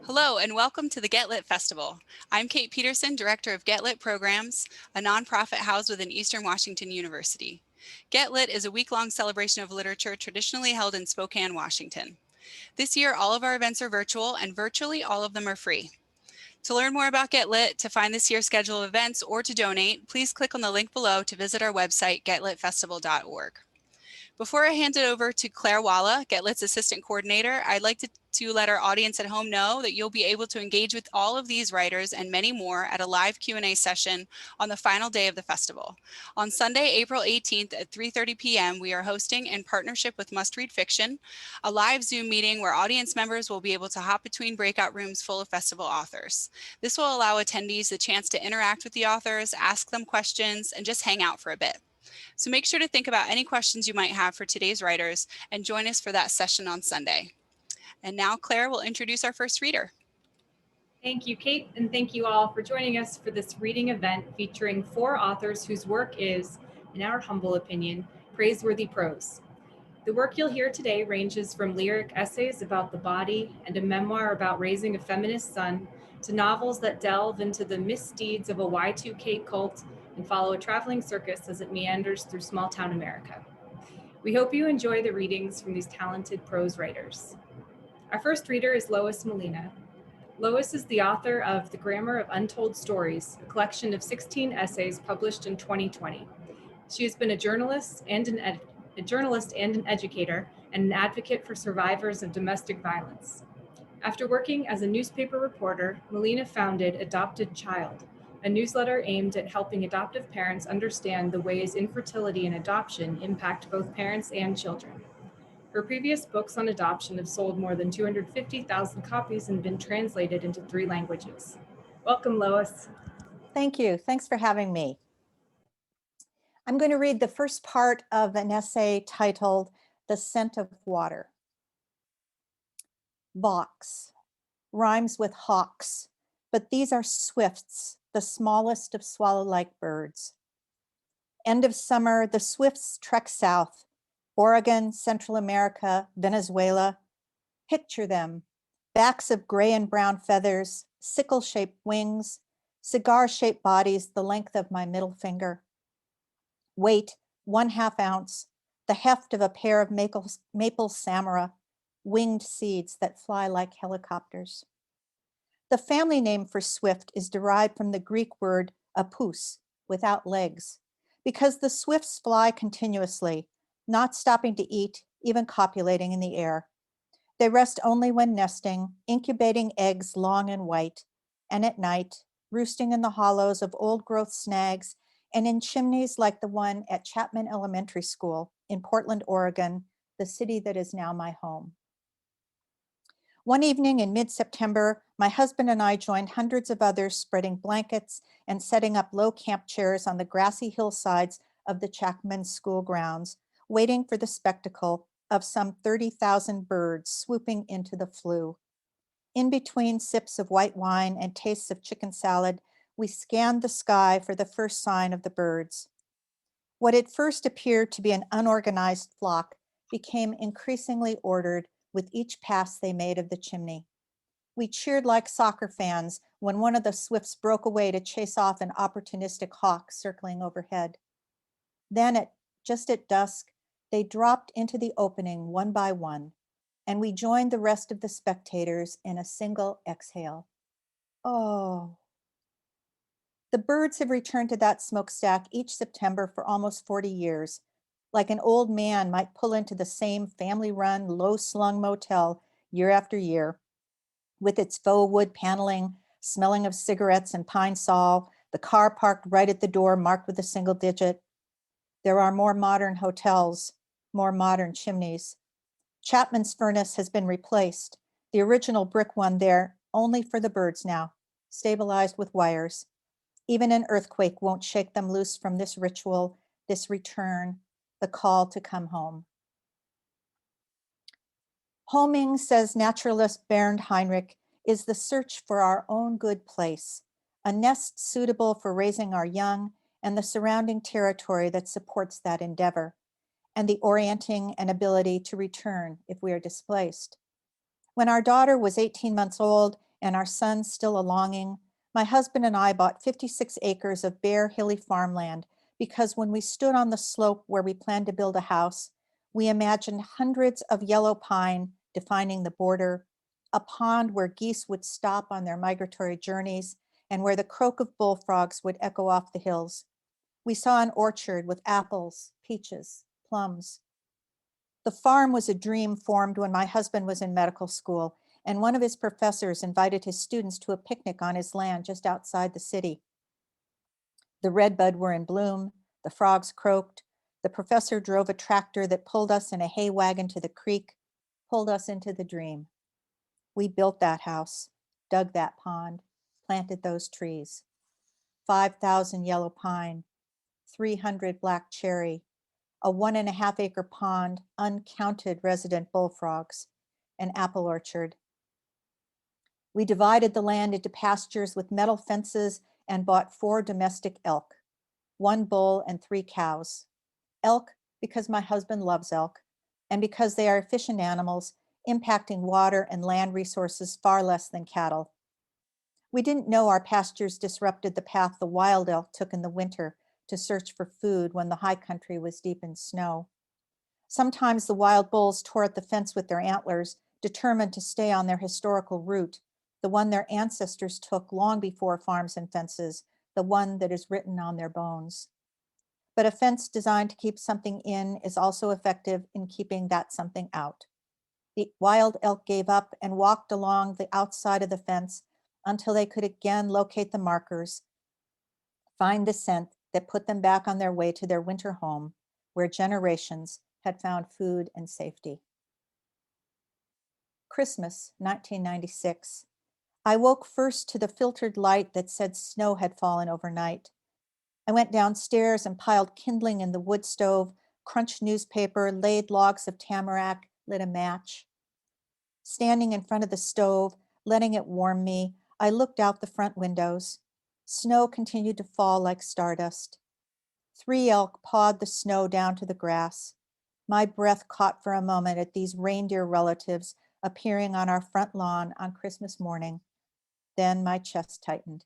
Hello and welcome to the Get Lit Festival. I'm Kate Peterson, Director of Get Lit Programs, a nonprofit housed within Eastern Washington University. Get Lit is a week-long celebration of literature traditionally held in Spokane, Washington. This year, all of our events are virtual and virtually all of them are free. To learn more about Get Lit, to find this year's schedule of events, or to donate, please click on the link below to visit our website, getlitfestival.org. Before I hand it over to Claire Walla, Get Lit's assistant coordinator, I'd like to let our audience at home know that you'll be able to engage with all of these writers and many more at a live Q&A session on the final day of the festival. On Sunday, April 18th at 3:30 p.m., we are hosting, in partnership with Must Read Fiction, a live Zoom meeting where audience members will be able to hop between breakout rooms full of festival authors. This will allow attendees the chance to interact with the authors, ask them questions, and just hang out for a bit. So make sure to think about any questions you might have for today's writers and join us for that session on Sunday. And now Claire will introduce our first reader. Thank you, Kate, and thank you all for joining us for this reading event featuring 4 authors whose work is, in our humble opinion, praiseworthy prose. The work you'll hear today ranges from lyric essays about the body and a memoir about raising a feminist son to novels that delve into the misdeeds of a Y2K cult and follow a traveling circus as it meanders through small-town America. We hope you enjoy the readings from these talented prose writers. Our first reader is Lois Molina. Lois is the author of The Grammar of Untold Stories, a collection of 16 essays published in 2020. She has been a journalist and an educator and an advocate for survivors of domestic violence. After working as a newspaper reporter, Molina founded Adopted Child, a newsletter aimed at helping adoptive parents understand the ways infertility and adoption impact both parents and children. Her previous books on adoption have sold more than 250,000 copies and been translated into 3 languages. Welcome, Lois. Thank you. Thanks for having me. I'm going to read the first part of an essay titled The Scent of Water. Vox rhymes with hawks, but these are swifts, the smallest of swallow-like birds. End of summer, the swifts trek south, Oregon, Central America, Venezuela. Picture them, backs of gray and brown feathers, sickle-shaped wings, cigar-shaped bodies the length of my middle finger. Weight, 1/2 ounce, the heft of a pair of maple samara, winged seeds that fly like helicopters. The family name for swift is derived from the Greek word apus, without legs, because the swifts fly continuously, not stopping to eat, even copulating in the air. They rest only when nesting, incubating eggs long and white, and at night, roosting in the hollows of old-growth snags and in chimneys like the one at Chapman Elementary School in Portland, Oregon, the city that is now my home. One evening in mid-September, my husband and I joined hundreds of others spreading blankets and setting up low camp chairs on the grassy hillsides of the Chapman School grounds, waiting for the spectacle of some 30,000 birds swooping into the flue. In between sips of white wine and tastes of chicken salad, we scanned the sky for the first sign of the birds. What at first appeared to be an unorganized flock became increasingly ordered with each pass they made of the chimney. We cheered like soccer fans when one of the swifts broke away to chase off an opportunistic hawk circling overhead. Then just at dusk, they dropped into the opening one by one, and we joined the rest of the spectators in a single exhale. Oh. The birds have returned to that smokestack each September for almost 40 years, like an old man might pull into the same family-run, low-slung motel year after year, with its faux wood paneling, smelling of cigarettes and pine sol, the car parked right at the door marked with a single digit. There are more modern hotels, more modern chimneys. Chapman's furnace has been replaced, the original brick one there only for the birds now, stabilized with wires. Even an earthquake won't shake them loose from this ritual, this return, the call to come home. Homing, says naturalist Bernd Heinrich, is the search for our own good place, a nest suitable for raising our young and the surrounding territory that supports that endeavor, and the orienting and ability to return if we are displaced. When our daughter was 18 months old and our sons still a longing, my husband and I bought 56 acres of bare, hilly farmland because when we stood on the slope where we planned to build a house, we imagined hundreds of yellow pine defining the border, a pond where geese would stop on their migratory journeys, and where the croak of bullfrogs would echo off the hills. We saw an orchard with apples, peaches, plums. The farm was a dream formed when my husband was in medical school, and one of his professors invited his students to a picnic on his land just outside the city. The redbud were in bloom, the frogs croaked, the professor drove a tractor that pulled us in a hay wagon to the creek, pulled us into the dream. We built that house, dug that pond, planted those trees. 5,000 yellow pine, 300 black cherry, a 1.5 acre pond, uncounted resident bullfrogs, an apple orchard. We divided the land into pastures with metal fences and bought 4 domestic elk, 1 bull and 3 cows. Elk because my husband loves elk, and because they are efficient animals, impacting water and land resources far less than cattle. We didn't know our pastures disrupted the path the wild elk took in the winter to search for food when the high country was deep in snow. Sometimes the wild bulls tore at the fence with their antlers, determined to stay on their historical route, the one their ancestors took long before farms and fences, the one that is written on their bones. But a fence designed to keep something in is also effective in keeping that something out. The wild elk gave up and walked along the outside of the fence until they could again locate the markers, find the scent that put them back on their way to their winter home, where generations had found food and safety. Christmas, 1996. I woke first to the filtered light that said snow had fallen overnight. I went downstairs and piled kindling in the wood stove, crunched newspaper, laid logs of tamarack, lit a match. Standing in front of the stove, letting it warm me, I looked out the front windows. Snow continued to fall like stardust. 3 elk pawed the snow down to the grass. My breath caught for a moment at these reindeer relatives appearing on our front lawn on Christmas morning. Then my chest tightened.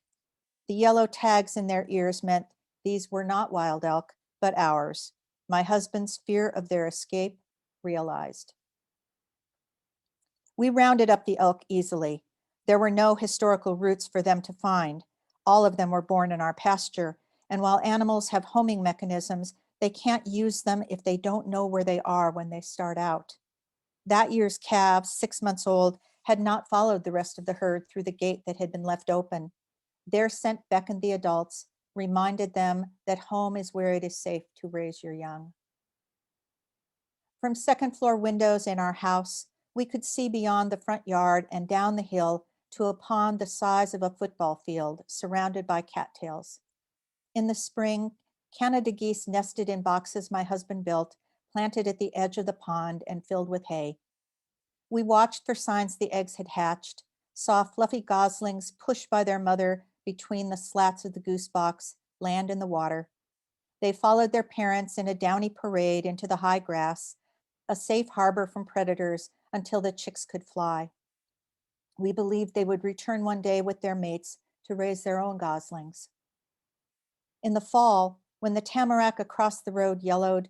The yellow tags in their ears meant these were not wild elk, but ours. My husband's fear of their escape realized. We rounded up the elk easily. There were no historical routes for them to find. All of them were born in our pasture, and while animals have homing mechanisms, they can't use them if they don't know where they are when they start out. That year's calves, 6 months old, had not followed the rest of the herd through the gate that had been left open. Their scent beckoned the adults, reminded them that home is where it is safe to raise your young. From second-floor windows in our house, we could see beyond the front yard and down the hill to a pond the size of a football field, surrounded by cattails. In the spring, Canada geese nested in boxes my husband built, planted at the edge of the pond and filled with hay. We watched for signs the eggs had hatched, saw fluffy goslings pushed by their mother between the slats of the goose box, land in the water. They followed their parents in a downy parade into the high grass, a safe harbor from predators until the chicks could fly. We believed they would return one day with their mates to raise their own goslings. In the fall, when the tamarack across the road yellowed,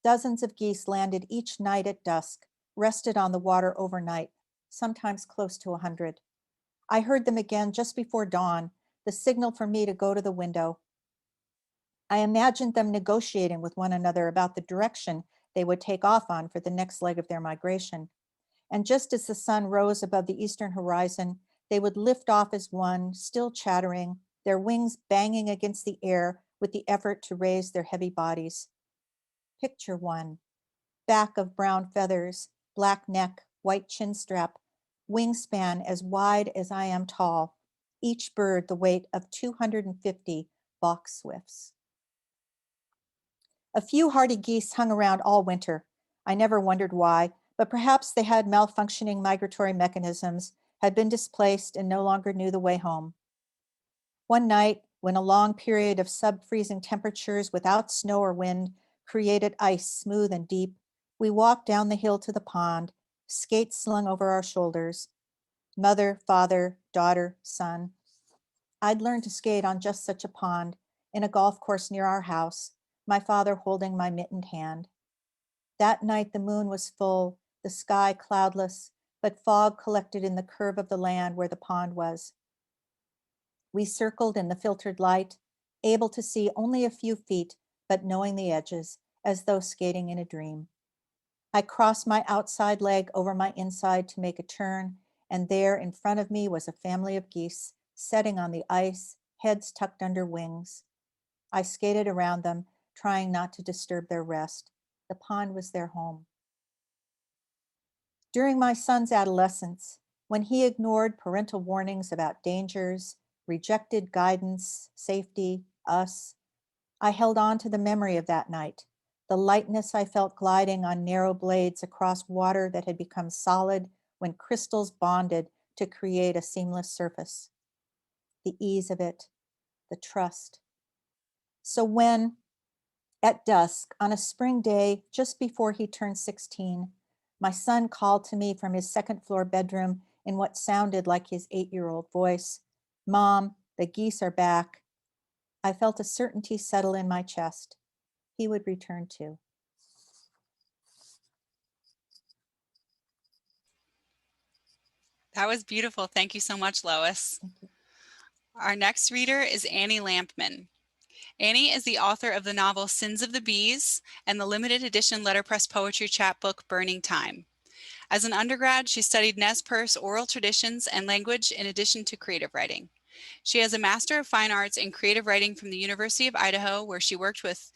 dozens of geese landed each night at dusk, rested on the water overnight, sometimes close to 100. I heard them again just before dawn, the signal for me to go to the window. I imagined them negotiating with one another about the direction they would take off on for the next leg of their migration. And just as the sun rose above the eastern horizon, they would lift off as one, still chattering, their wings banging against the air with the effort to raise their heavy bodies. Picture one, back of brown feathers, black neck, white chin strap, wingspan as wide as I am tall, each bird the weight of 250 box swifts. A few hardy geese hung around all winter. I never wondered why, but perhaps they had malfunctioning migratory mechanisms, had been displaced and no longer knew the way home. One night, when a long period of sub-freezing temperatures without snow or wind created ice smooth and deep, we walked down the hill to the pond, skates slung over our shoulders. Mother, father, daughter, son. I'd learned to skate on just such a pond in a golf course near our house, my father holding my mittened hand. That night the moon was full, the sky cloudless, but fog collected in the curve of the land where the pond was. We circled in the filtered light, able to see only a few feet, but knowing the edges, as though skating in a dream. I crossed my outside leg over my inside to make a turn, and there in front of me was a family of geese setting on the ice, heads tucked under wings. I skated around them, trying not to disturb their rest. The pond was their home. During my son's adolescence, when he ignored parental warnings about dangers, rejected guidance, safety, us, I held on to the memory of that night, the lightness I felt gliding on narrow blades across water that had become solid when crystals bonded to create a seamless surface. The ease of it, the trust. So when, at dusk, on a spring day just before he turned 16, my son called to me from his second floor bedroom in what sounded like his 8-year-old voice, "Mom, the geese are back." I felt a certainty settle in my chest. He would return too. That was beautiful. Thank you so much, Lois. Thank you. Our next reader is Annie Lampman. Annie is the author of the novel Sins of the Bees and the limited edition letterpress poetry chapbook Burning Time. As an undergrad, she studied Nez Perce oral traditions and language in addition to creative writing. She has a Master of Fine Arts in Creative Writing from the University of Idaho, where she worked with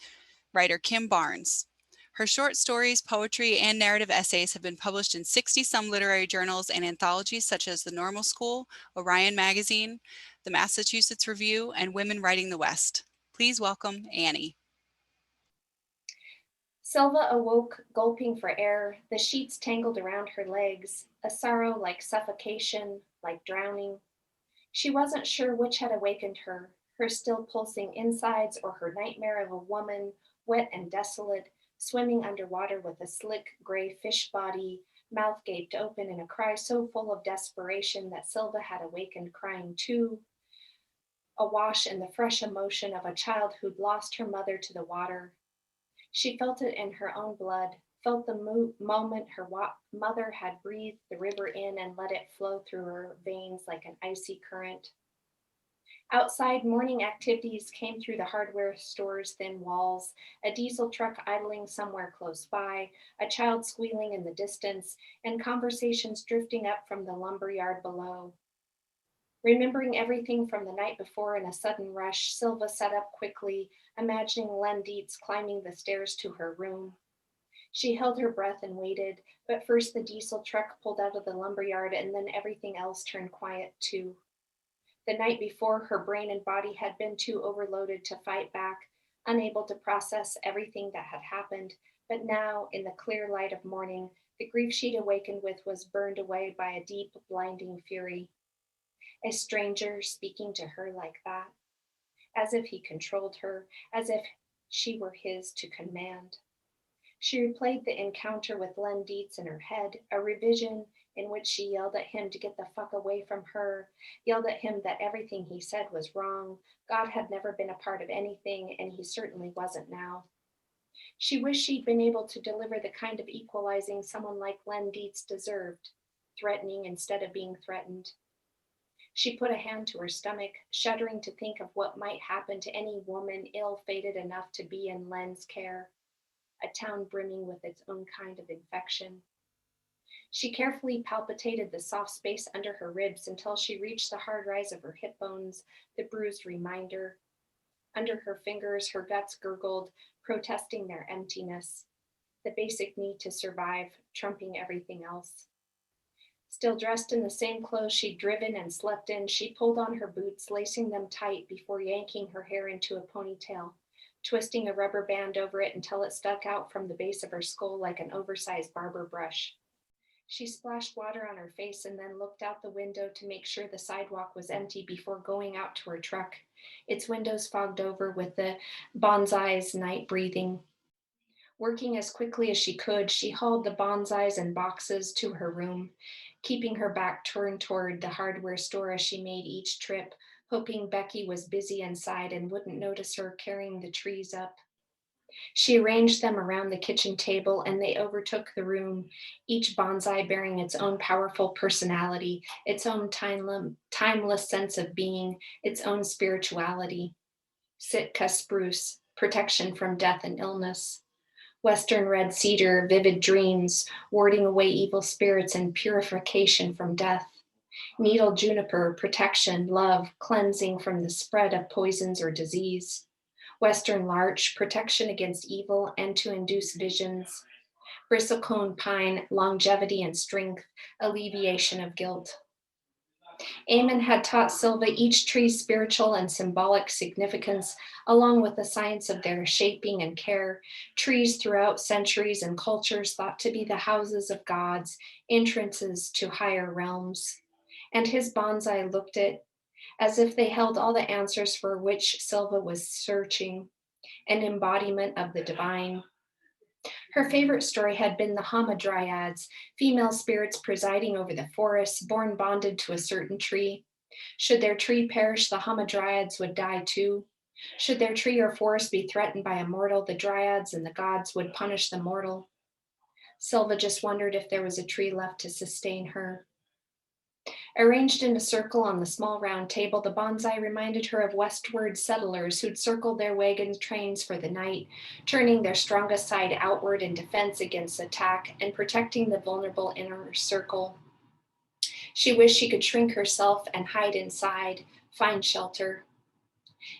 writer Kim Barnes. Her short stories, poetry, and narrative essays have been published in 60-some literary journals and anthologies such as The Normal School, Orion Magazine, the Massachusetts Review, and Women Writing the West. Please welcome Annie. Silva awoke, gulping for air, the sheets tangled around her legs, a sorrow like suffocation, like drowning. She wasn't sure which had awakened her, her still pulsing insides or her nightmare of a woman, wet and desolate, swimming underwater with a slick gray fish body, mouth gaped open in a cry so full of desperation that Silva had awakened crying too, awash in the fresh emotion of a child who'd lost her mother to the water. She felt it in her own blood, felt the moment her mother had breathed the river in and let it flow through her veins like an icy current. Outside, morning activities came through the hardware store's thin walls, a diesel truck idling somewhere close by, a child squealing in the distance, and conversations drifting up from the lumberyard below. Remembering everything from the night before in a sudden rush, Silva sat up quickly, imagining Len Dietz climbing the stairs to her room. She held her breath and waited, but first the diesel truck pulled out of the lumberyard and then everything else turned quiet too. The night before, her brain and body had been too overloaded to fight back, unable to process everything that had happened, but now, in the clear light of morning, the grief she'd awakened with was burned away by a deep, blinding fury. A stranger speaking to her like that, as if he controlled her, as if she were his to command. She replayed the encounter with Len Dietz in her head, a revision in which she yelled at him to get the fuck away from her, yelled at him that everything he said was wrong, God had never been a part of anything, and he certainly wasn't now. She wished she'd been able to deliver the kind of equalizing someone like Len Dietz deserved, threatening instead of being threatened. She put a hand to her stomach, shuddering to think of what might happen to any woman ill-fated enough to be in Len's care, a town brimming with its own kind of infection. She carefully palpitated the soft space under her ribs until she reached the hard rise of her hip bones, the bruised reminder. Under her fingers, her guts gurgled, protesting their emptiness, the basic need to survive, trumping everything else. Still dressed in the same clothes she'd driven and slept in, she pulled on her boots, lacing them tight before yanking her hair into a ponytail, twisting a rubber band over it until it stuck out from the base of her skull like an oversized barber brush. She splashed water on her face and then looked out the window to make sure the sidewalk was empty before going out to her truck, its windows fogged over with the bonsai's night breathing. Working as quickly as she could, she hauled the bonsais and boxes to her room. keeping her back turned toward the hardware store as she made each trip, hoping Becky was busy inside and wouldn't notice her carrying the trees up. She arranged them around the kitchen table and they overtook the room, each bonsai bearing its own powerful personality, its own timeless sense of being, its own spirituality. Sitka spruce, protection from death and illness. Western red cedar, vivid dreams, warding away evil spirits and purification from death. Needle juniper, protection, love, cleansing from the spread of poisons or disease. Western larch, protection against evil and to induce visions. Bristlecone pine, longevity and strength, alleviation of guilt. Eamon had taught Silva each tree's spiritual and symbolic significance, along with the science of their shaping and care. Trees throughout centuries and cultures thought to be the houses of gods, entrances to higher realms. And his bonsai looked it as if they held all the answers for which Silva was searching, an embodiment of the divine. Her favorite story had been the Hamadryads, female spirits presiding over the forests, born bonded to a certain tree. Should their tree perish, the Hamadryads would die too. Should their tree or forest be threatened by a mortal, the dryads and the gods would punish the mortal. Silva just wondered if there was a tree left to sustain her. Arranged in a circle on the small round table, the bonsai reminded her of westward settlers who'd circled their wagon trains for the night, turning their strongest side outward in defense against attack and protecting the vulnerable inner circle. She wished she could shrink herself and hide inside, find shelter.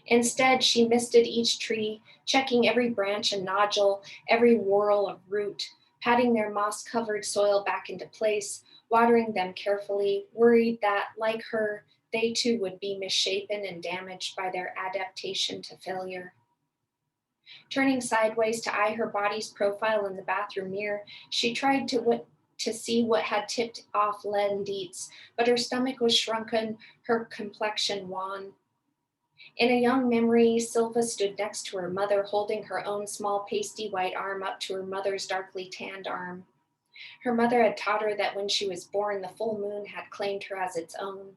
Instead, she misted each tree, checking every branch and nodule, every whorl of root, patting their moss-covered soil back into place, watering them carefully, worried that, like her, they too would be misshapen and damaged by their adaptation to failure. Turning sideways to eye her body's profile in the bathroom mirror, she tried to see what had tipped off Len Dietz, but her stomach was shrunken, her complexion wan. In a young memory, Silva stood next to her mother, holding her own small pasty white arm up to her mother's darkly tanned arm. Her mother had taught her that when she was born, the full moon had claimed her as its own.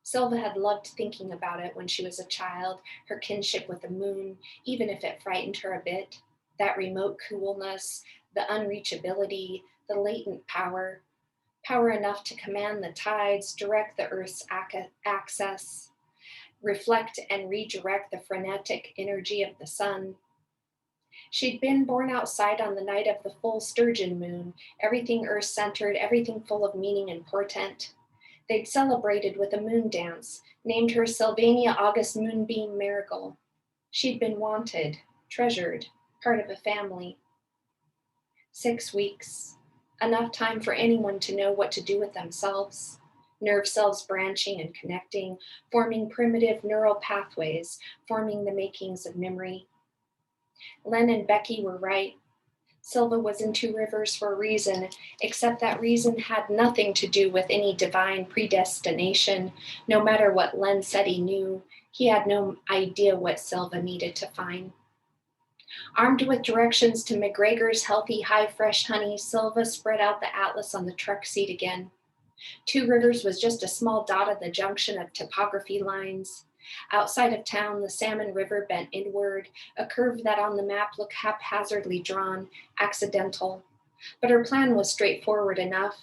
Silva had loved thinking about it when she was a child, her kinship with the moon, even if it frightened her a bit. That remote coolness, the unreachability, the latent power enough to command the tides, direct the earth's axis, reflect and redirect the frenetic energy of the sun. She'd been born outside on the night of the full sturgeon moon, everything earth-centered, everything full of meaning and portent. They'd celebrated with a moon dance, named her Sylvania August Moonbeam Marigold. She'd been wanted, treasured, part of a family. 6 weeks, enough time for anyone to know what to do with themselves. Nerve cells branching and connecting, forming primitive neural pathways, forming the makings of memory. Len and Becky were right. Silva was in Two Rivers for a reason, except that reason had nothing to do with any divine predestination. No matter what Len said he knew, he had no idea what Silva needed to find. Armed with directions to McGregor's healthy, high, fresh honey, Silva spread out the atlas on the truck seat again. Two Rivers was just a small dot at the junction of topography lines. Outside of town, the Salmon River bent inward, a curve that on the map looked haphazardly drawn, accidental. But her plan was straightforward enough.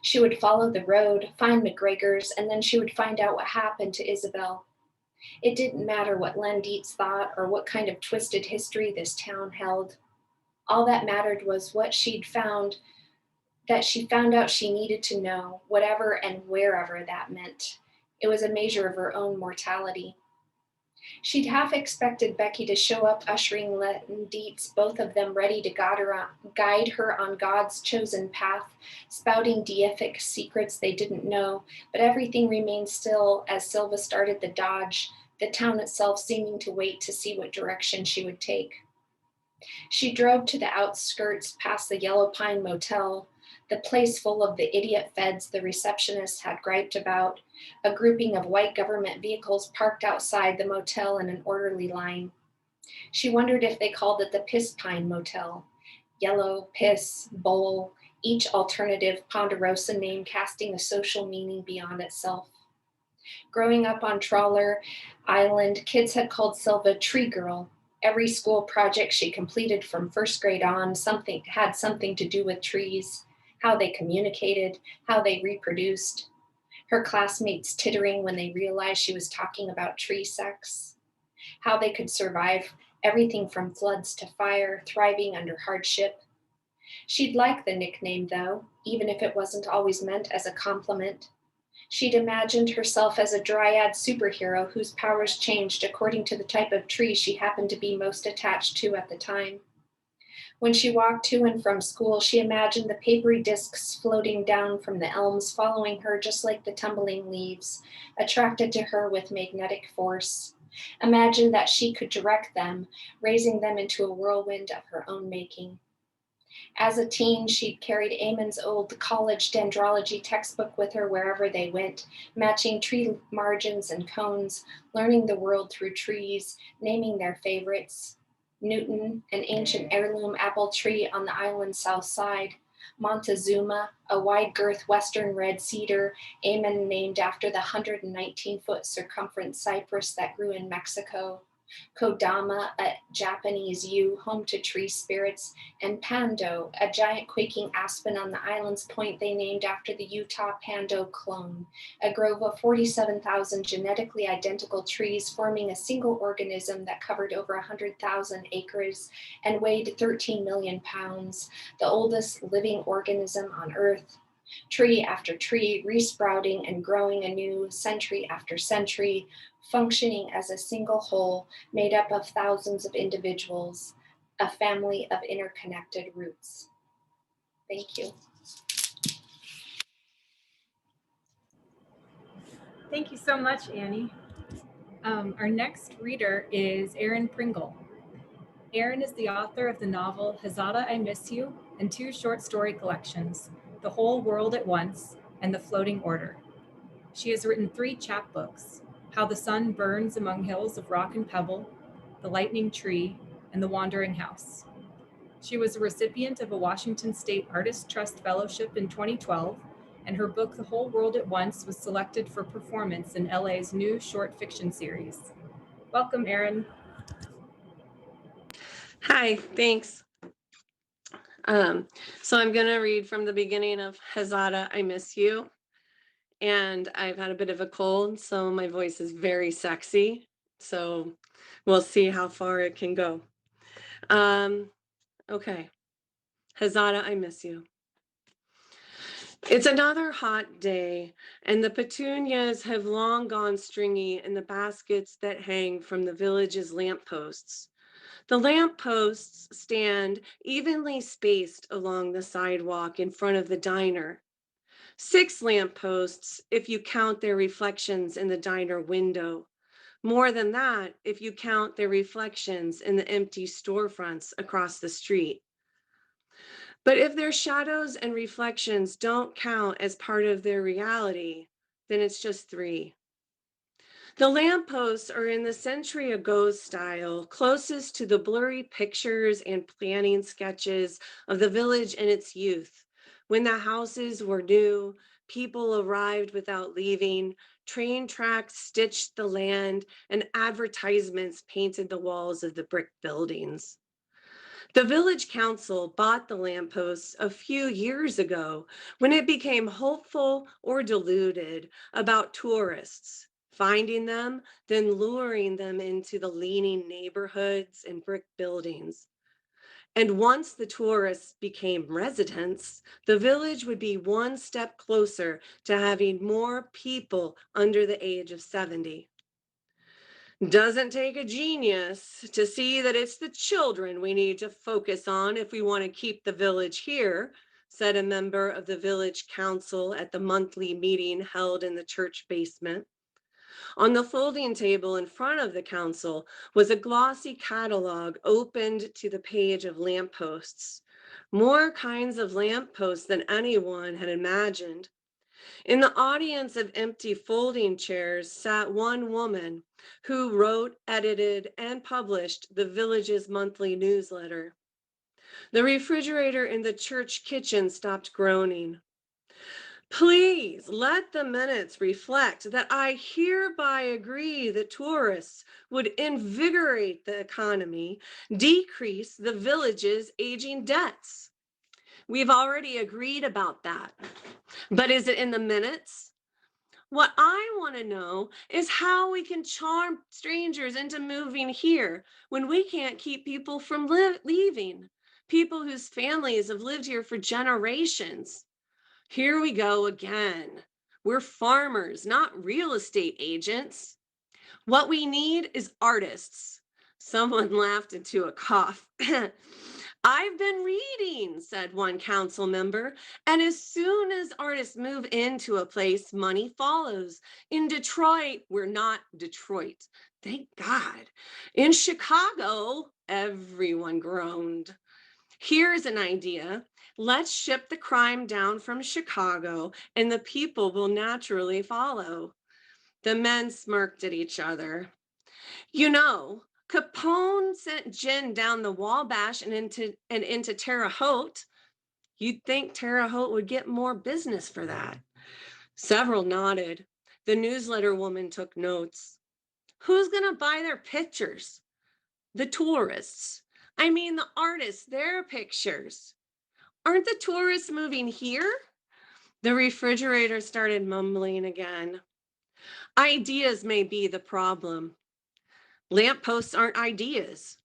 She would follow the road, find McGregor's, and then she would find out what happened to Isabel. It didn't matter what Len Dietz thought or what kind of twisted history this town held. All that mattered was what she'd found, that she found out she needed to know, whatever and wherever that meant. It was a measure of her own mortality. She'd half expected Becky to show up ushering Len Dietz, both of them ready to guide her on God's chosen path, spouting deific secrets they didn't know, but everything remained still as Silva started the dodge, the town itself seeming to wait to see what direction she would take. She drove to the outskirts past the Yellow Pine Motel, the place full of the idiot feds the receptionist had griped about, a grouping of white government vehicles parked outside the motel in an orderly line. She wondered if they called it the Piss Pine Motel. Yellow, piss, bowl, each alternative Ponderosa name casting a social meaning beyond itself. Growing up on Trawler Island, kids had called Silva Tree Girl. Every school project she completed from first grade on had something to do with trees, how they communicated, how they reproduced. Her classmates tittering when they realized she was talking about tree sex, how they could survive everything from floods to fire, thriving under hardship. She'd like the nickname, though, even if it wasn't always meant as a compliment. She'd imagined herself as a dryad superhero whose powers changed according to the type of tree she happened to be most attached to at the time. When she walked to and from school, she imagined the papery discs floating down from the elms, following her just like the tumbling leaves, attracted to her with magnetic force. Imagined that she could direct them, raising them into a whirlwind of her own making. As a teen, she'd carried Eamon's old college dendrology textbook with her wherever they went, matching tree margins and cones, learning the world through trees, naming their favorites. Newton, an ancient heirloom apple tree on the island's south side. Montezuma, a wide-girth western red cedar, Eamon named after the 119-foot circumference cypress that grew in Mexico. Kodama, a Japanese yew, home to tree spirits, and Pando, a giant quaking aspen on the island's point they named after the Utah Pando clone, a grove of 47,000 genetically identical trees forming a single organism that covered over 100,000 acres and weighed 13 million pounds, the oldest living organism on Earth. Tree after tree, resprouting and growing anew, century after century, functioning as a single whole made up of thousands of individuals, a family of interconnected roots. Thank you. Thank you so much, Annie. Our next reader is Erin Pringle. Erin is the author of the novel Hazada, I Miss You, and 2 short story collections, The Whole World at Once and The Floating Order. She has written 3 chapbooks, How the Sun Burns Among Hills of Rock and Pebble, The Lightning Tree, and The Wandering House. She was a recipient of a Washington State Artist Trust Fellowship in 2012, and her book, The Whole World at Once, was selected for performance in LA's new short fiction series. Welcome, Erin. Hi, thanks. So I'm going to read from the beginning of Hazada, I Miss You. And I've had a bit of a cold, so my voice is very sexy. So we'll see how far it can go. Okay. Hazada, I Miss You. It's another hot day, and the petunias have long gone stringy in the baskets that hang from the village's lampposts. The lampposts stand evenly spaced along the sidewalk in front of the diner. 6 lampposts if you count their reflections in the diner window. More than that if you count their reflections in the empty storefronts across the street. But if their shadows and reflections don't count as part of their reality, then it's just 3. The lampposts are in the century ago style, closest to the blurry pictures and planning sketches of the village in its youth, when the houses were new, people arrived without leaving, train tracks stitched the land, and advertisements painted the walls of the brick buildings. The village council bought the lampposts a few years ago when it became hopeful or deluded about tourists, finding them, then luring them into the leaning neighborhoods and brick buildings. And once the tourists became residents, the village would be one step closer to having more people under the age of 70. Doesn't take a genius to see that it's the children we need to focus on if we want to keep the village here, said a member of the village council at the monthly meeting held in the church basement. On the folding table in front of the council was a glossy catalog opened to the page of lampposts. More kinds of lampposts than anyone had imagined. In the audience of empty folding chairs sat one woman who wrote, edited, and published the village's monthly newsletter. The refrigerator in the church kitchen stopped groaning. Please let the minutes reflect that I hereby agree that tourists would invigorate the economy, decrease the village's aging debts. We've already agreed about that. But is it in the minutes? What I want to know is how we can charm strangers into moving here when we can't keep people from leaving, people whose families have lived here for generations. Here we go again. We're farmers, not real estate agents. What we need is artists. Someone laughed into a cough. I've been reading, said one council member, and as soon as artists move into a place, money follows. In Detroit, we're not Detroit. Thank God. In Chicago, everyone groaned. Here's an idea. Let's ship the crime down from Chicago, and the people will naturally follow. The men smirked at each other. You know, Capone sent gin down the Wabash and into Terre Haute. You'd think Terre Haute would get more business for that. Several nodded. The newsletter woman took notes. Who's going to buy their pictures? The tourists. I mean, the artists, their pictures. Aren't the tourists moving here? The refrigerator started mumbling again. Ideas may be the problem. Lampposts aren't ideas.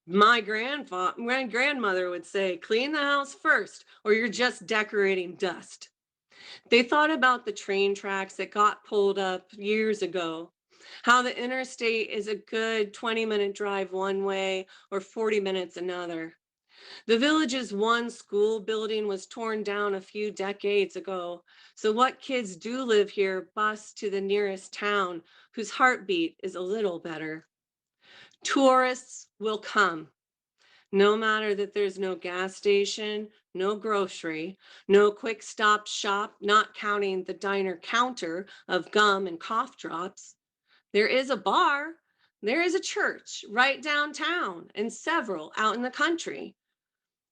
My grandmother would say, clean the house first, or you're just decorating dust. They thought about the train tracks that got pulled up years ago, how the interstate is a good 20-minute drive one way or 40 minutes another. The village's one school building was torn down a few decades ago, so what kids do live here bus to the nearest town whose heartbeat is a little better. Tourists will come, no matter that there's no gas station, no grocery, no quick stop shop, not counting the diner counter of gum and cough drops. There is a bar, there is a church right downtown, and several out in the country.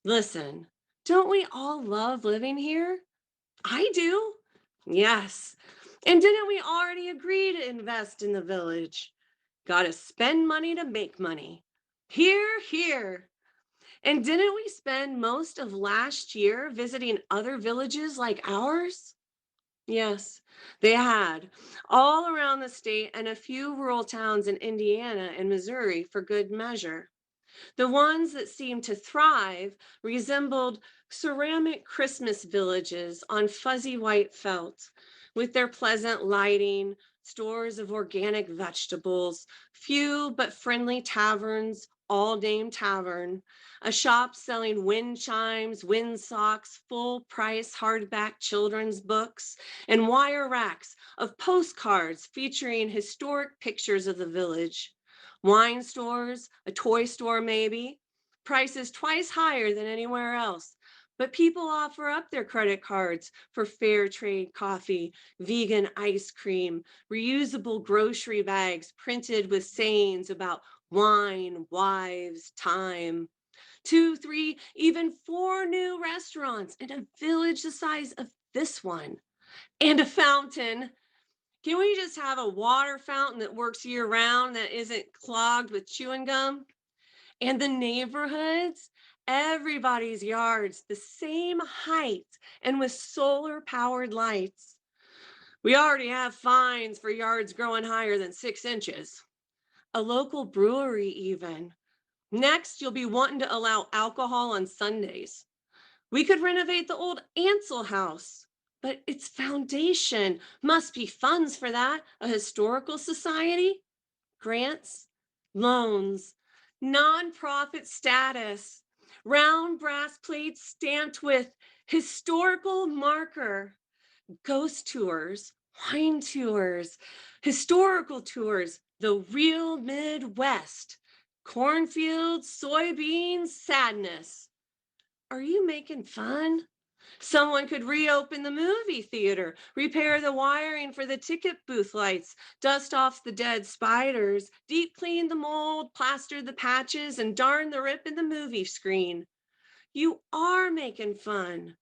Listen, don't we all love living here? I do. Yes. And didn't we already agree to invest in the village? Got to spend money to make money. Here, here. And didn't we spend most of last year visiting other villages like ours? Yes, they had, all around the state and a few rural towns in Indiana and Missouri for good measure. The ones that seemed to thrive resembled ceramic Christmas villages on fuzzy white felt, with their pleasant lighting, stores of organic vegetables, few but friendly taverns, all name tavern, a shop selling wind chimes, wind socks, full price hardback children's books, and wire racks of postcards featuring historic pictures of the village. Wine stores, a toy store maybe, prices twice higher than anywhere else. But people offer up their credit cards for fair trade coffee, vegan ice cream, reusable grocery bags printed with sayings about wine, wives, time. 2, 3, even 4 new restaurants in a village the size of this one. And a fountain. Can we just have a water fountain that works year round that isn't clogged with chewing gum? And the neighborhoods, everybody's yards, the same height and with solar powered lights. We already have fines for yards growing higher than 6 inches. A local brewery even. Next, you'll be wanting to allow alcohol on Sundays. We could renovate the old Ansel house, but its foundation must be funds for that. A historical society, grants, loans, nonprofit status, round brass plates stamped with historical marker, ghost tours, wine tours, historical tours, the real Midwest, cornfields, soybeans, sadness. Are you making fun? Someone could reopen the movie theater, repair the wiring for the ticket booth lights, dust off the dead spiders, deep clean the mold, plaster the patches, and darn the rip in the movie screen. You are making fun.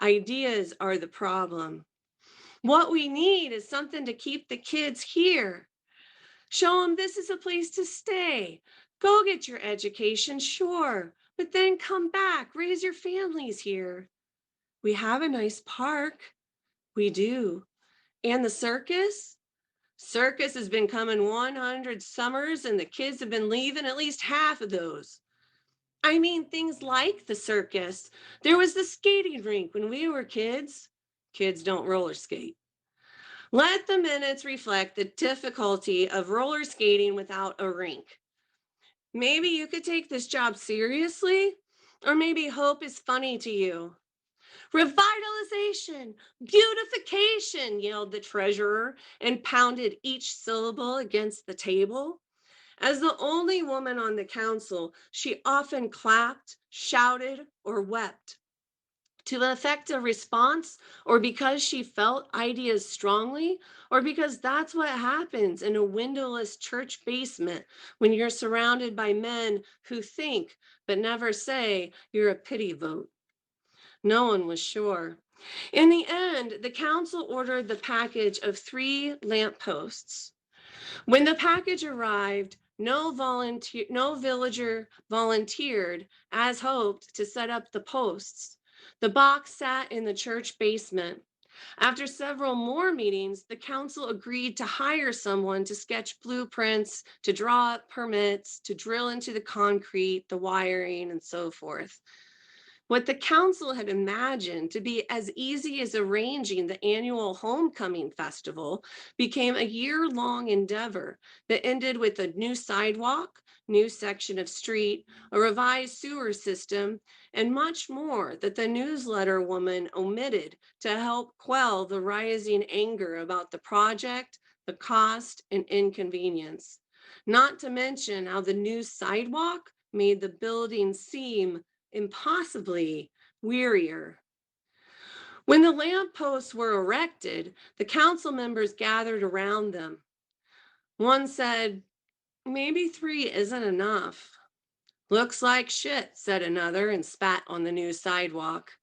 Ideas are the problem. What we need is something to keep the kids here. Show them this is a place to stay. Go get your education, sure, but then come back, raise your families here. We have a nice park. We do. And the circus? Circus has been coming 100 summers, and the kids have been leaving at least half of those. I mean, things like the circus. There was the skating rink when we were kids. Kids don't roller skate. Let the minutes reflect the difficulty of roller skating without a rink. Maybe you could take this job seriously, or maybe hope is funny to you. Revitalization, beautification, yelled the treasurer and pounded each syllable against the table. As the only woman on the council, she often clapped, shouted, or wept. To effect a response, or because she felt ideas strongly, or because that's what happens in a windowless church basement when you're surrounded by men who think but never say you're a pity vote. No one was sure. In the end, the council ordered the package of 3 lampposts. When the package arrived, no villager volunteered, as hoped, to set up the posts. The box sat in the church basement. After several more meetings, the council agreed to hire someone to sketch blueprints, to draw up permits, to drill into the concrete, the wiring, and so forth. What the council had imagined to be as easy as arranging the annual homecoming festival became a year-long endeavor that ended with a new sidewalk, new section of street, a revised sewer system, and much more that the newsletter woman omitted to help quell the rising anger about the project, the cost, and inconvenience. Not to mention how the new sidewalk made the building seem impossibly wearier. When the lampposts were erected, the council members gathered around them. One said, "Maybe 3 isn't enough." "Looks like shit," said another and spat on the new sidewalk.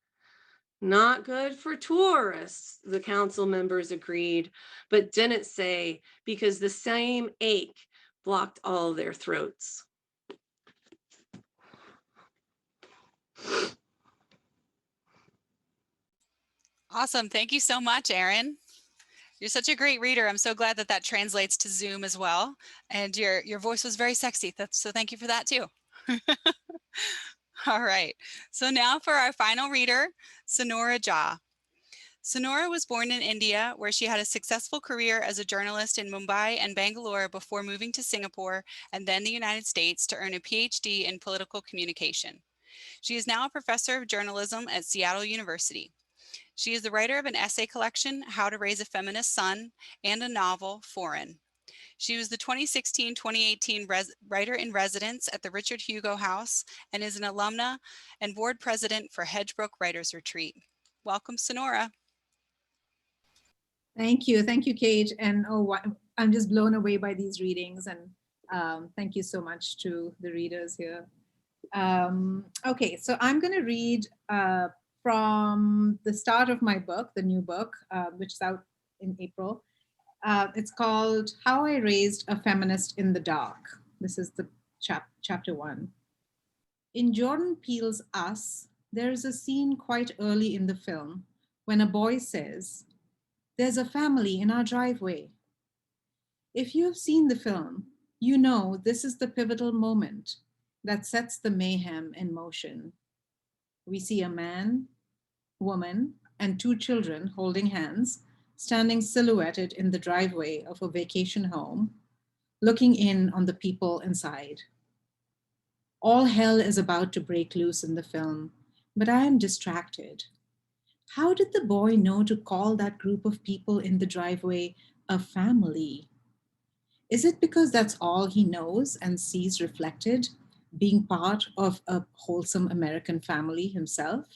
"Not good for tourists," the council members agreed, but didn't say because the same ache blocked all their throats. Awesome. Thank you so much, Erin. You're such a great reader. I'm so glad that that translates to Zoom as well. And your voice was very sexy. So thank you for that too. All right. So now for our final reader, Sonora Jha. Sonora was born in India, where she had a successful career as a journalist in Mumbai and Bangalore before moving to Singapore and then the United States to earn a PhD in political communication. She is now a professor of journalism at Seattle University. She is the writer of an essay collection, How to Raise a Feminist Son, and a novel, Foreign. She was the 2016-2018 writer in residence at the Richard Hugo House and is an alumna and board president for Hedgebrook Writers Retreat. Welcome, Sonora. Thank you, Kate. And I'm just blown away by these readings, and thank you so much to the readers here. Okay, so I'm going to read from the start of my book, the new book, which is out in April. It's called How I Raised a Feminist in the Dark. This is the chapter 1. In Jordan Peele's Us, there is a scene quite early in the film when a boy says, "There's a family in our driveway." If you have seen the film, you know this is the pivotal moment that sets the mayhem in motion. We see a man, woman, and 2 children holding hands, standing silhouetted in the driveway of a vacation home, looking in on the people inside. All hell is about to break loose in the film, but I am distracted. How did the boy know to call that group of people in the driveway a family? Is it because that's all he knows and sees reflected, being part of a wholesome American family himself?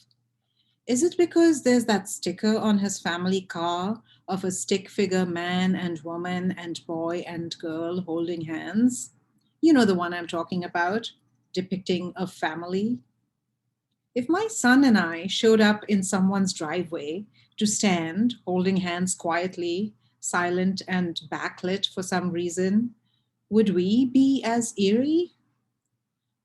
Is it because there's that sticker on his family car of a stick figure man and woman and boy and girl holding hands? You know the one I'm talking about, depicting a family. If my son and I showed up in someone's driveway to stand, holding hands quietly, silent and backlit for some reason, would we be as eerie?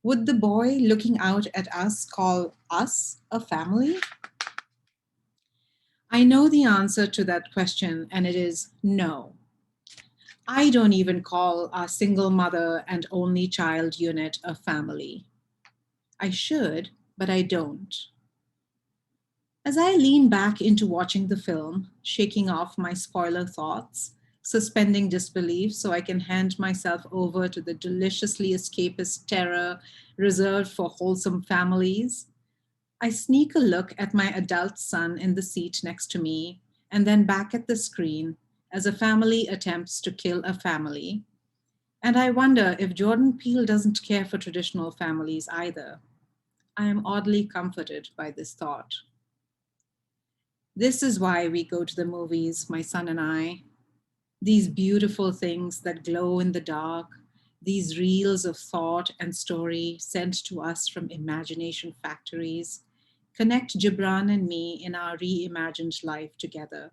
Would the boy looking out at us call us a family? I know the answer to that question, and it is no. I don't even call our single mother and only child unit a family. I should, but I don't. As I lean back into watching the film, shaking off my spoiler thoughts, suspending disbelief so I can hand myself over to the deliciously escapist terror reserved for wholesome families, I sneak a look at my adult son in the seat next to me and then back at the screen as a family attempts to kill a family. And I wonder if Jordan Peele doesn't care for traditional families either. I am oddly comforted by this thought. This is why we go to the movies, my son and I. These beautiful things that glow in the dark, these reels of thought and story sent to us from imagination factories, connect Gibran and me in our reimagined life together.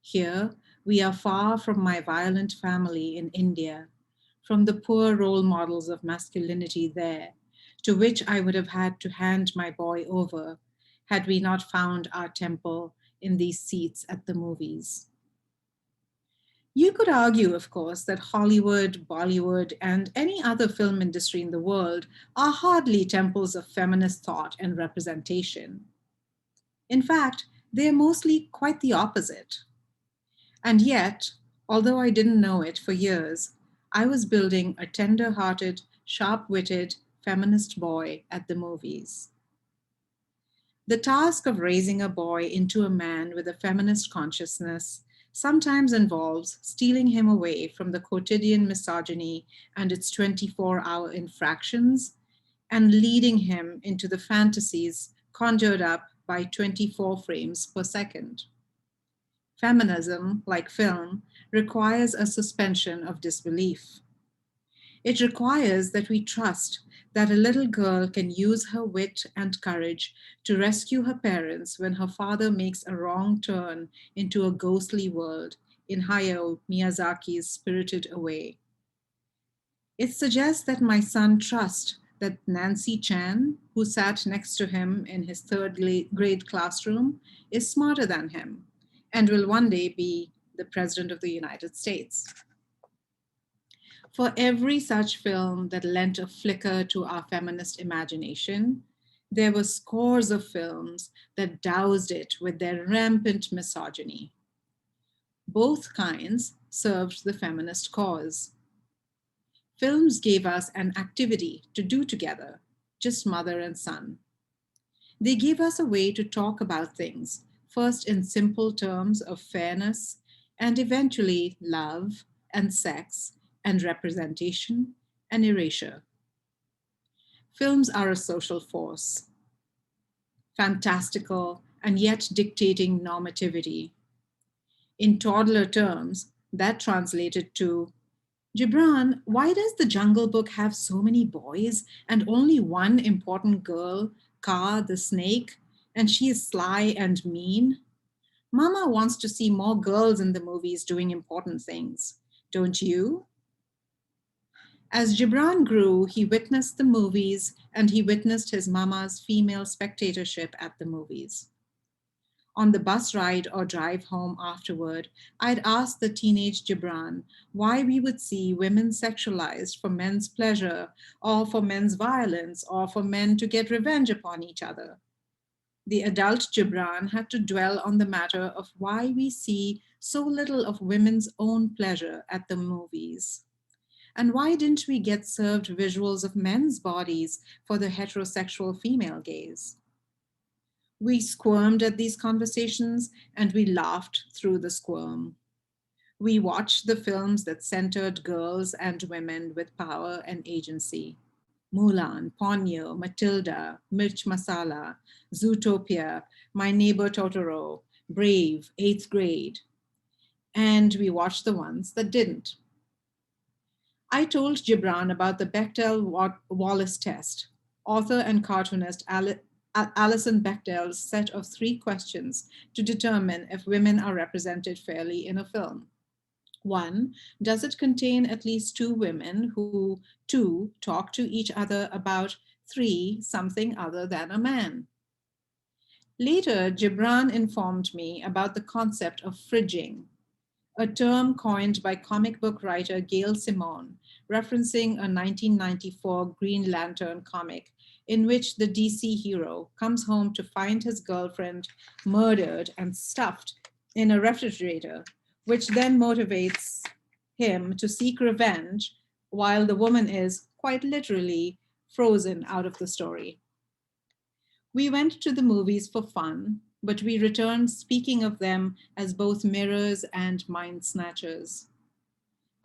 Here, we are far from my violent family in India, from the poor role models of masculinity there, to which I would have had to hand my boy over had we not found our temple in these seats at the movies. You could argue, of course, that Hollywood, Bollywood, and any other film industry in the world are hardly temples of feminist thought and representation. In fact, they are mostly quite the opposite. And yet, although I didn't know it for years, I was building a tender hearted, sharp witted feminist boy at the movies. The task of raising a boy into a man with a feminist consciousness sometimes involves stealing him away from the quotidian misogyny and its 24-hour infractions and leading him into the fantasies conjured up by 24 frames per second. Feminism, like film, requires a suspension of disbelief. It requires that we trust that a little girl can use her wit and courage to rescue her parents when her father makes a wrong turn into a ghostly world in Hayao Miyazaki's Spirited Away. It suggests that my son trust that Nancy Chan, who sat next to him in his third grade classroom, is smarter than him and will one day be the President of the United States. For every such film that lent a flicker to our feminist imagination, there were scores of films that doused it with their rampant misogyny. Both kinds served the feminist cause. Films gave us an activity to do together, just mother and son. They gave us a way to talk about things, first in simple terms of fairness, and eventually love and sex and representation and erasure. Films are a social force, fantastical and yet dictating normativity. In toddler terms, that translated to, Gibran, why does the Jungle Book have so many boys and only one important girl, Kaa the snake, and she is sly and mean? Mama wants to see more girls in the movies doing important things. Don't you? As Gibran grew, he witnessed the movies and he witnessed his mama's female spectatorship at the movies. On the bus ride or drive home afterward, I'd ask the teenage Gibran why we would see women sexualized for men's pleasure or for men's violence or for men to get revenge upon each other. The adult Gibran had to dwell on the matter of why we see so little of women's own pleasure at the movies. And why didn't we get served visuals of men's bodies for the heterosexual female gaze? We squirmed at these conversations and we laughed through the squirm. We watched the films that centered girls and women with power and agency. Mulan, Ponyo, Matilda, Mirch Masala, Zootopia, My Neighbor Totoro, Brave, 8th grade. And we watched the ones that didn't. I told Gibran about the Bechdel-Wallace test. Author and cartoonist Alison Bechdel's set of 3 questions to determine if women are represented fairly in a film. 1, does it contain at least 2 women who, 2, talk to each other about 3, something other than a man? Later, Gibran informed me about the concept of fridging, a term coined by comic book writer Gail Simone, referencing a 1994 Green Lantern comic in which the DC hero comes home to find his girlfriend murdered and stuffed in a refrigerator, which then motivates him to seek revenge while the woman is, quite literally, frozen out of the story. We went to the movies for fun, but we returned speaking of them as both mirrors and mind snatchers.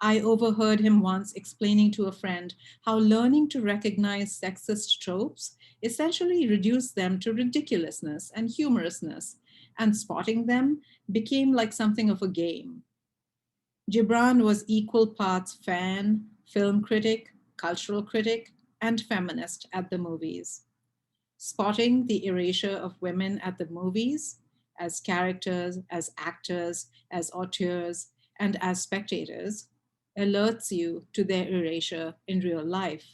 I overheard him once explaining to a friend how learning to recognize sexist tropes essentially reduced them to ridiculousness and humorousness, and spotting them became like something of a game. Gibran was equal parts fan, film critic, cultural critic, and feminist at the movies. Spotting the erasure of women at the movies as characters, as actors, as auteurs, and as spectators alerts you to their erasure in real life.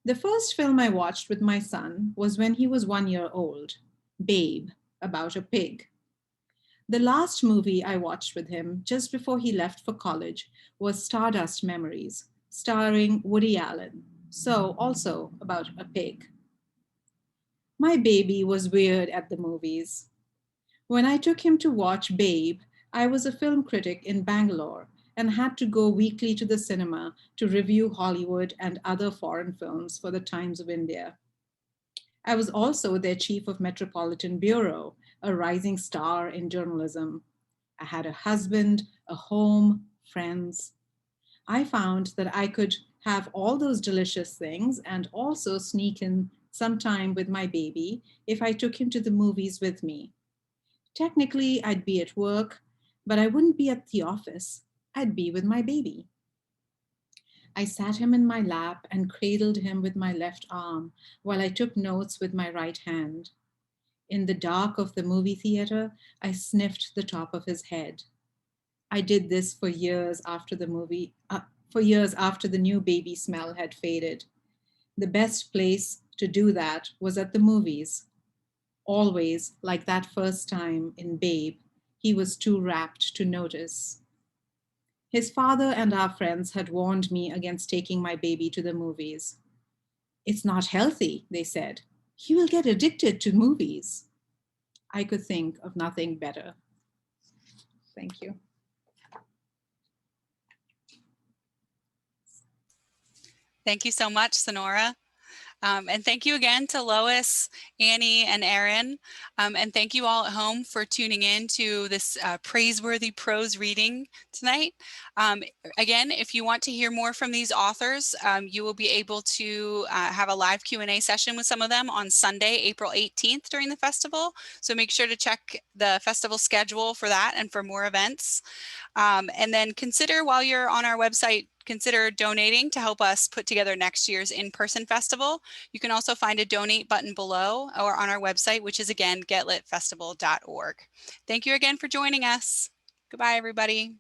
The first film I watched with my son was when he was 1 year old, Babe, about a pig. The last movie I watched with him just before he left for college was Stardust Memories, starring Woody Allen, so also about a pig. My baby was weird at the movies. When I took him to watch Babe, I was a film critic in Bangalore and had to go weekly to the cinema to review Hollywood and other foreign films for the Times of India. I was also their chief of Metropolitan Bureau, a rising star in journalism. I had a husband, a home, friends. I found that I could have all those delicious things and also sneak in some time with my baby if I took him to the movies with me. Technically, I'd be at work, but I wouldn't be at the office. I'd be with my baby. I sat him in my lap and cradled him with my left arm while I took notes with my right hand. In the dark of the movie theater, I sniffed the top of his head. I did this for years after the new baby smell had faded. The best place to do that was at the movies. Always, like that first time in Babe, he was too rapt to notice. His father and our friends had warned me against taking my baby to the movies. It's not healthy, they said. He will get addicted to movies. I could think of nothing better. Thank you. Thank you so much, Sonora. And thank you again to Lois, Annie, and Erin. And thank you all at home for tuning in to this Praiseworthy Prose reading tonight. Again, if you want to hear more from these authors, you will be able to have a live Q&A session with some of them on Sunday, April 18th during the festival. So make sure to check the festival schedule for that and for more events. And then consider, while you're on our website, consider donating to help us put together next year's in-person festival. You can also find a donate button below or on our website, which is again, getlitfestival.org. Thank you again for joining us. Goodbye, everybody.